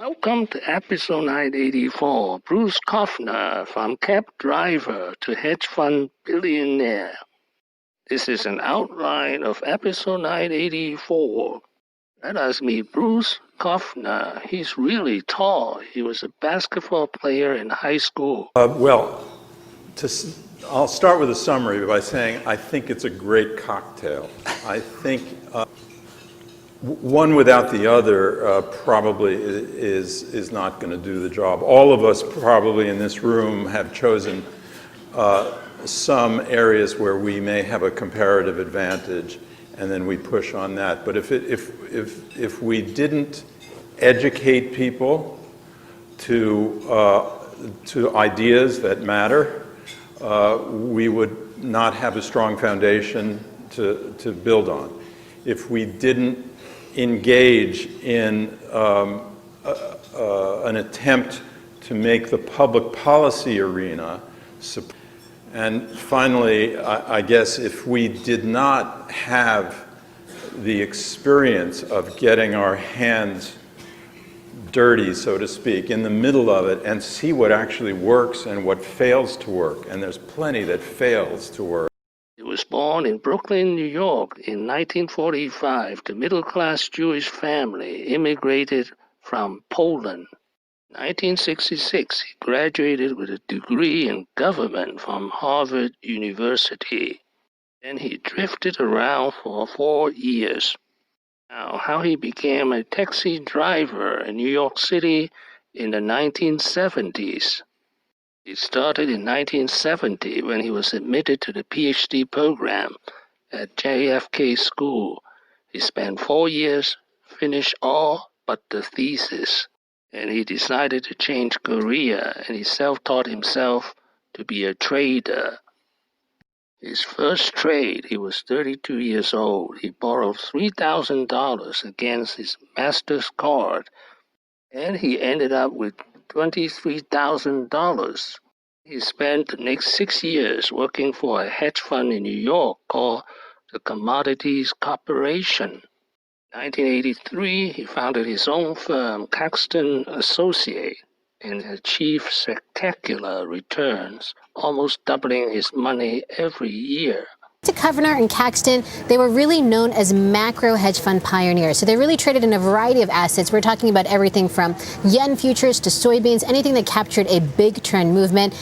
Welcome to episode 984. Bruce Kovner, from cab driver to hedge fund billionaire. This is an outline of episode 984. Let us meet Bruce Kovner. He's really tall. He was a basketball player in high school. I'll start with a summary by saying I think it's a great cocktail. I think one without the other probably is not going to do the job. All of us probably in this room have chosen some areas where we may have a comparative advantage, and then we push on that. But if we didn't educate people to ideas that matter, we would not have a strong foundation to build on. If we didn't engage in an attempt to make the public policy arena. And finally, I guess if we did not have the experience of getting our hands dirty, so to speak, in the middle of it and see what actually works and what fails to work, and there's plenty that fails to work. He was born in Brooklyn, New York in 1945 to middle-class Jewish family, immigrated from Poland. In 1966, he graduated with a degree in government from Harvard University. Then he drifted around for 4 years. Now, how he became a taxi driver in New York City in the 1970s. It started in 1970 when he was admitted to the PhD program at JFK School. He spent 4 years, finished all but the thesis, and he decided to change career, and he self-taught himself to be a trader. His first trade, he was 32 years old. He borrowed $3,000 against his Mastercard, and he ended up with $23,000. He spent the next 6 years working for a hedge fund in New York called the Commodities Corporation. In 1983, he founded his own firm, Caxton Associates, and achieved spectacular returns, almost doubling his money every year. To Kovner and Caxton, they were really known as macro hedge fund pioneers. So they really traded in a variety of assets. We're talking about everything from yen futures to soybeans, anything that captured a big trend movement.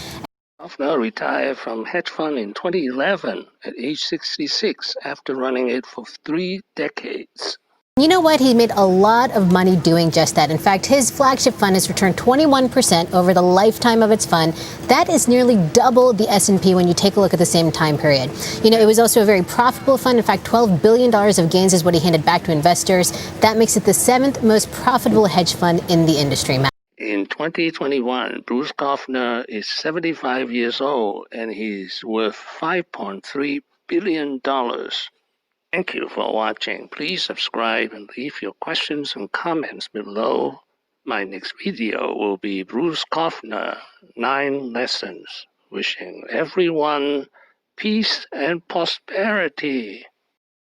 Kovner retired from hedge fund in 2011 at age 66 after running it for 3 decades. You know what? He made a lot of money doing just that. In fact, his flagship fund has returned 21% over the lifetime of its fund. That is nearly double the S&P when you take a look at the same time period. You know, it was also a very profitable fund. In fact, $12 billion of gains is what he handed back to investors. That makes it the 7th most profitable hedge fund in the industry. In 2021, Bruce Kovner is 75 years old, and he's worth $5.3 billion. Thank you for watching. Please subscribe and leave your questions and comments below. My next video will be Bruce Kovner, 9 lessons. Wishing everyone peace and prosperity.